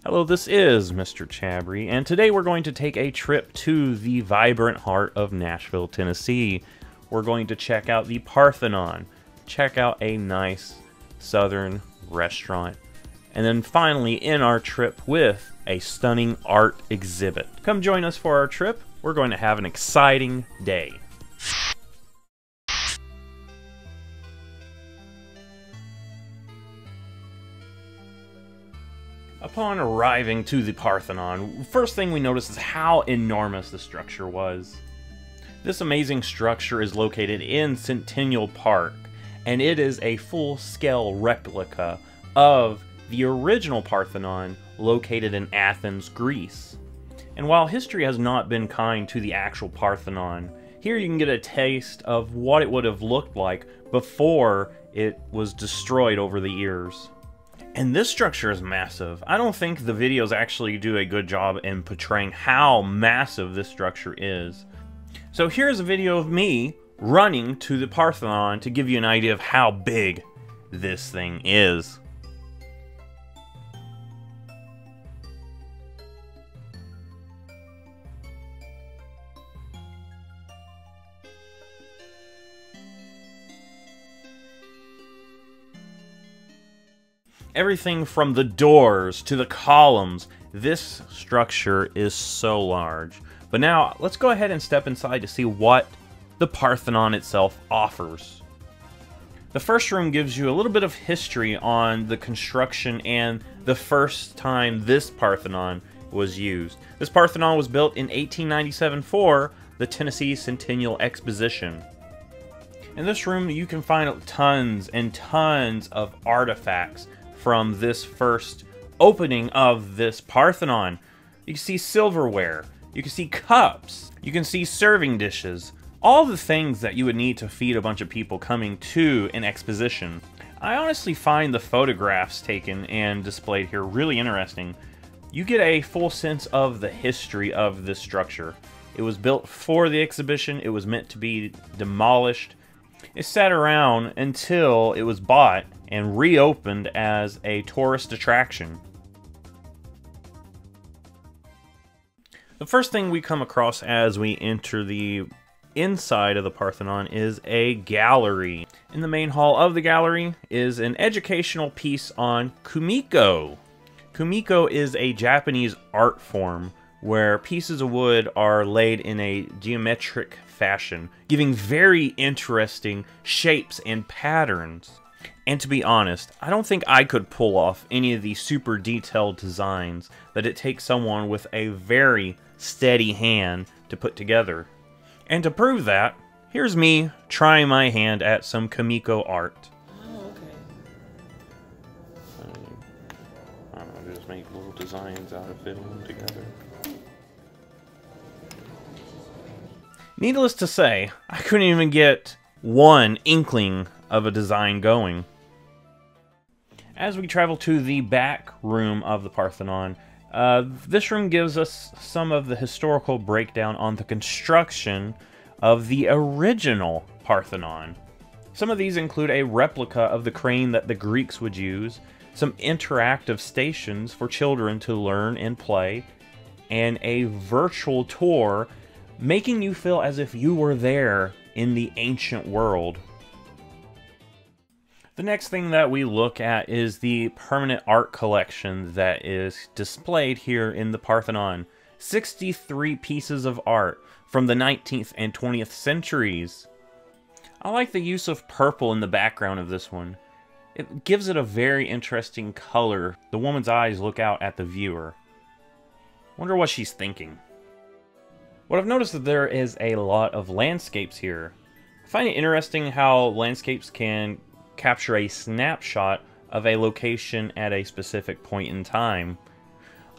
Hello, this is MrChabry, and today we're going to take a trip to the vibrant heart of Nashville, Tennessee. We're going to check out the Parthenon, check out a nice southern restaurant, and then finally end our trip with a stunning art exhibit. Come join us for our trip. We're going to have an exciting day. Upon arriving to the Parthenon, first thing we notice is how enormous the structure was. This amazing structure is located in Centennial Park, and it is a full-scale replica of the original Parthenon located in Athens, Greece. And while history has not been kind to the actual Parthenon, here you can get a taste of what it would have looked like before it was destroyed over the years. And this structure is massive. I don't think the videos actually do a good job in portraying how massive this structure is. So here's a video of me running to the Parthenon to give you an idea of how big this thing is. Everything from the doors to the columns, this structure is so large. But now, let's go ahead and step inside to see what the Parthenon itself offers. The first room gives you a little bit of history on the construction and the first time this Parthenon was used. This Parthenon was built in 1897 for the Tennessee Centennial Exposition. In this room, you can find tons and tons of artifacts from this first opening of this Parthenon. You can see silverware, you can see cups, you can see serving dishes, all the things that you would need to feed a bunch of people coming to an exposition. I honestly find the photographs taken and displayed here really interesting. You get a full sense of the history of this structure. It was built for the exhibition, it was meant to be demolished. It sat around until it was bought and reopened as a tourist attraction. The first thing we come across as we enter the inside of the Parthenon is a gallery. In the main hall of the gallery is an educational piece on kumiko. Kumiko is a Japanese art form where pieces of wood are laid in a geometric fashion, giving very interesting shapes and patterns. And to be honest, I don't think I could pull off any of these super detailed designs that it takes someone with a very steady hand to put together. And to prove that, here's me trying my hand at some kumiko art. Oh, okay. I don't know, just make little designs out of fitting them together. Needless to say, I couldn't even get one inkling of a design going. As we travel to the back room of the Parthenon, this room gives us some of the historical breakdown on the construction of the original Parthenon. Some of these include a replica of the crane that the Greeks would use, some interactive stations for children to learn and play, and a virtual tour making you feel as if you were there in the ancient world. The next thing that we look at is the permanent art collection that is displayed here in the Parthenon. 63 pieces of art from the 19th and 20th centuries. I like the use of purple in the background of this one. It gives it a very interesting color. The woman's eyes look out at the viewer. Wonder what she's thinking. What I've noticed is there is a lot of landscapes here. I find it interesting how landscapes can capture a snapshot of a location at a specific point in time.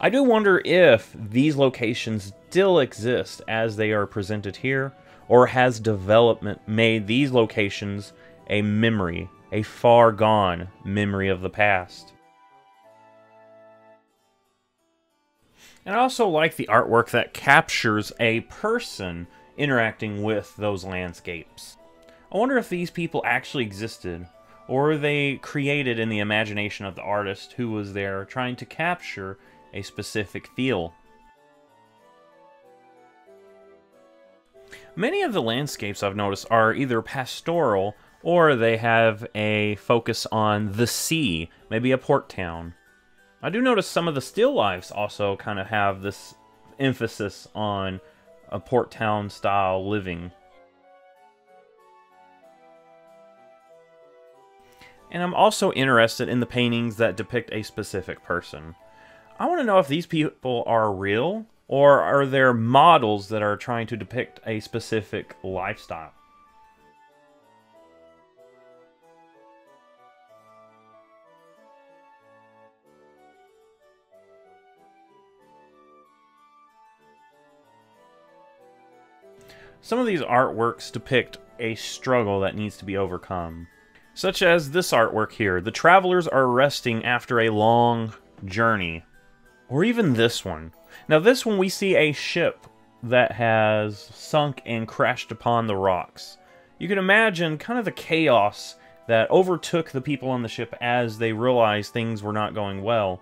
I do wonder if these locations still exist as they are presented here, or has development made these locations a memory, a far gone memory of the past. And I also like the artwork that captures a person interacting with those landscapes. I wonder if these people actually existed, or were they created in the imagination of the artist who was there trying to capture a specific feel. Many of the landscapes I've noticed are either pastoral or they have a focus on the sea, maybe a port town. I do notice some of the still lifes also kind of have this emphasis on a port town style living. And I'm also interested in the paintings that depict a specific person. I want to know if these people are real, or are there models that are trying to depict a specific lifestyle? Some of these artworks depict a struggle that needs to be overcome. Such as this artwork here. The travelers are resting after a long journey. Or even this one. Now this one we see a ship that has sunk and crashed upon the rocks. You can imagine kind of the chaos that overtook the people on the ship as they realized things were not going well.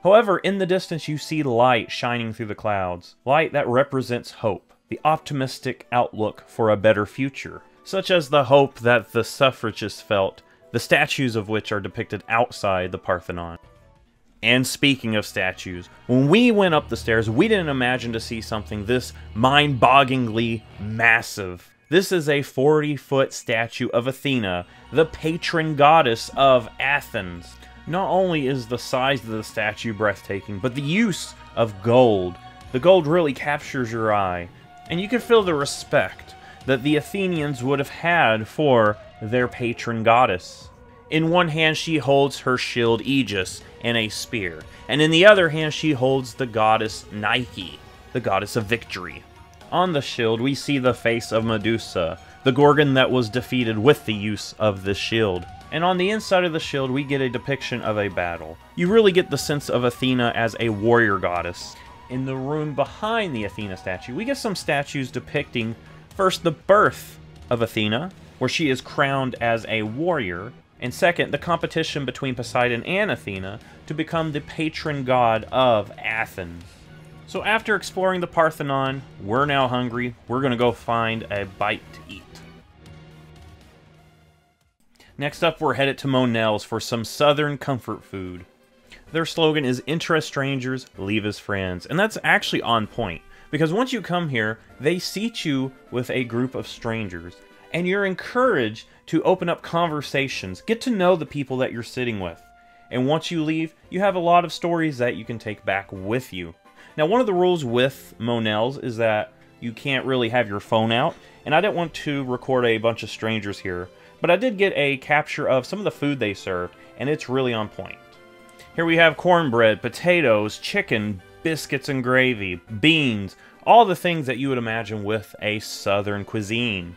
However, in the distance you see light shining through the clouds. Light that represents hope. The optimistic outlook for a better future. Such as the hope that the suffragists felt, the statues of which are depicted outside the Parthenon. And speaking of statues, when we went up the stairs, we didn't imagine to see something this mind-bogglingly massive. This is a 40-foot statue of Athena, the patron goddess of Athens. Not only is the size of the statue breathtaking, but the use of gold. The gold really captures your eye, and you can feel the respect that the Athenians would have had for their patron goddess. In one hand she holds her shield Aegis and a spear, and in the other hand she holds the goddess Nike, the goddess of victory. On the shield we see the face of Medusa, the Gorgon that was defeated with the use of this shield. And on the inside of the shield we get a depiction of a battle. You really get the sense of Athena as a warrior goddess. In the room behind the Athena statue, we get some statues depicting first the birth of Athena, where she is crowned as a warrior, and second, the competition between Poseidon and Athena to become the patron god of Athens. So after exploring the Parthenon, we're now hungry. We're going to go find a bite to eat. Next up, we're headed to Monell's for some southern comfort food. Their slogan is "Enter as strangers, leave as friends," and that's actually on point, because once you come here, they seat you with a group of strangers, and you're encouraged to open up conversations, get to know the people that you're sitting with, and once you leave, you have a lot of stories that you can take back with you. Now, one of the rules with Monell's is that you can't really have your phone out, and I didn't want to record a bunch of strangers here, but I did get a capture of some of the food they serve, and it's really on point. Here we have cornbread, potatoes, chicken, biscuits and gravy, beans, all the things that you would imagine with a southern cuisine.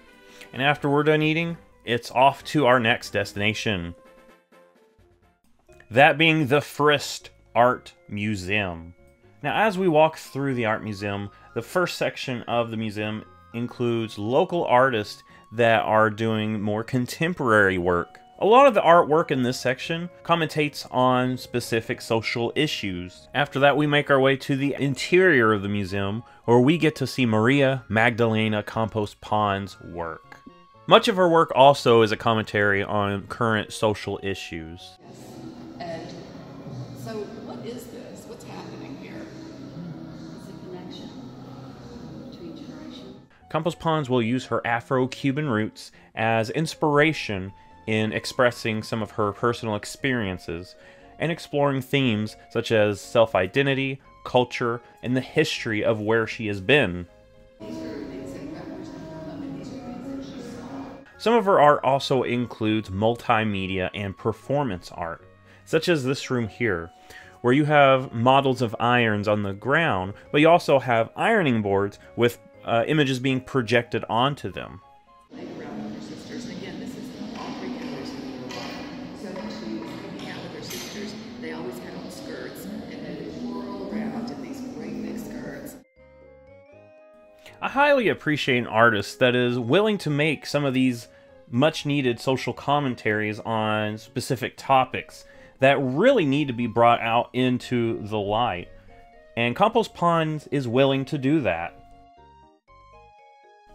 And after we're done eating, it's off to our next destination. That being the Frist Art Museum. Now, as we walk through the art museum, the first section of the museum includes local artists that are doing more contemporary work. A lot of the artwork in this section commentates on specific social issues. After that, we make our way to the interior of the museum, where we get to see Maria Magdalena compos-pons work. Much of her work also is a commentary on current social issues. And so what is this? What's happening here? It's a connection between generations. Compos-pons will use her Afro-Cuban roots as inspiration in expressing some of her personal experiences and exploring themes such as self-identity, culture, and the history of where she has been. These are things that represent them, and these are things that she saw. Some of her art also includes multimedia and performance art, such as this room here, where you have models of irons on the ground, but you also have ironing boards with images being projected onto them. They were out with their sisters, and again, this is all three colors that we were wearing. So when she was hanging out with her sisters, they always had on skirts, and they would whirl around in these great big skirts. I highly appreciate an artist that is willing to make some of these much-needed social commentaries on specific topics that really need to be brought out into the light. and compos-pons is willing to do that.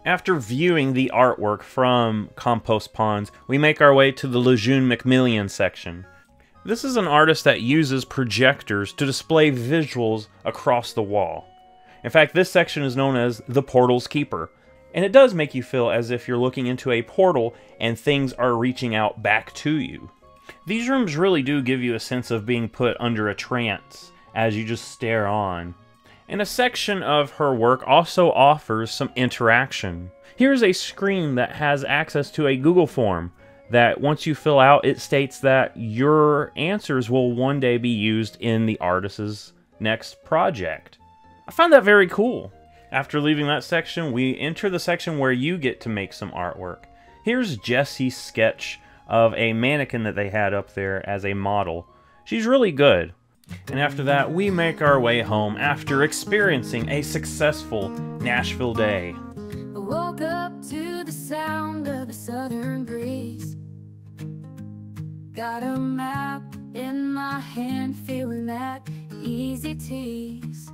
After viewing the artwork from compos-pons, we make our way to the Lejeune Macmillan section. This is an artist that uses projectors to display visuals across the wall. In fact, this section is known as the Portal's Keeper, and it does make you feel as if you're looking into a portal and things are reaching out back to you. These rooms really do give you a sense of being put under a trance as you just stare on. And a section of her work also offers some interaction. Here's a screen that has access to a Google form that once you fill out, it states that your answers will one day be used in the artist's next project. I found that very cool. After leaving that section, we enter the section where you get to make some artwork. Here's Jessie's sketch of a mannequin that they had up there as a model. She's really good. And after that, we make our way home after experiencing a successful Nashville day. I woke up to the sound of the southern breeze. Got a map in my hand, feeling that easy tease.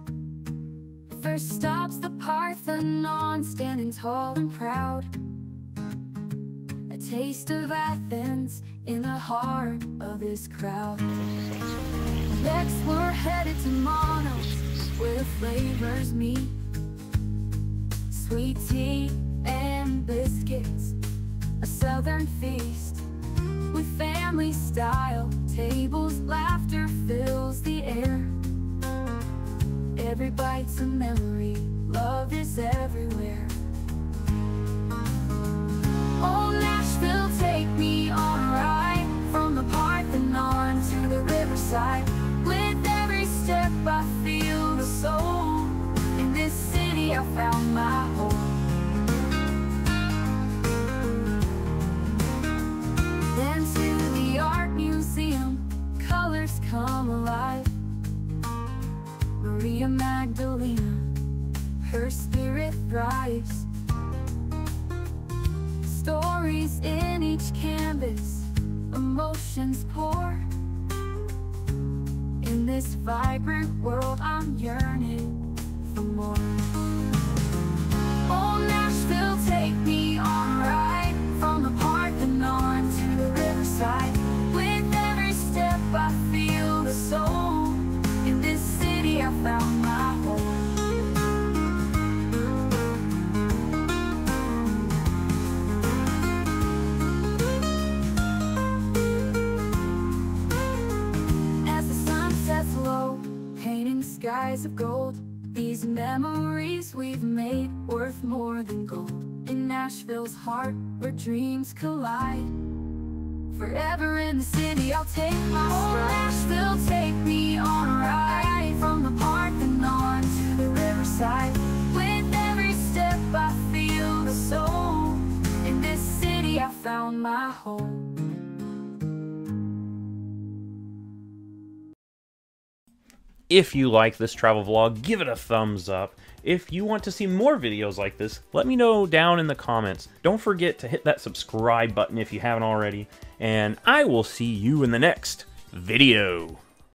First stop's the Parthenon, standing tall and proud. A taste of Athens in the heart of this crowd. Next we're headed to Monos, where the flavors meet. Sweet tea and biscuits, a southern feast. With family style tables, laughter fills the air. Every bite's a memory, love is everywhere. Oh, Nashville, take me on a ride from the Parthenon to the riverside. With every step I feel the soul. In this city I found my home. Then to the art museum, colors come alive. Maria Magdalena, her spirit thrives. Stories in each canvas, emotions pour. In this vibrant world I'm yearning for more. Oh, Nashville, take me on a ride from the Parthenon to the riverside. With every step I feel the soul. In this city I found my home. Skies of gold, these memories we've made worth more than gold. In Nashville's heart, where dreams collide, forever in the city I'll take my stride. Nashville, take me on a ride from the Parthenon to the riverside. With every step I feel the soul. In this city I found my home. If you like this travel vlog, give it a thumbs up. If you want to see more videos like this, let me know down in the comments. Don't forget to hit that subscribe button if you haven't already, and I will see you in the next video.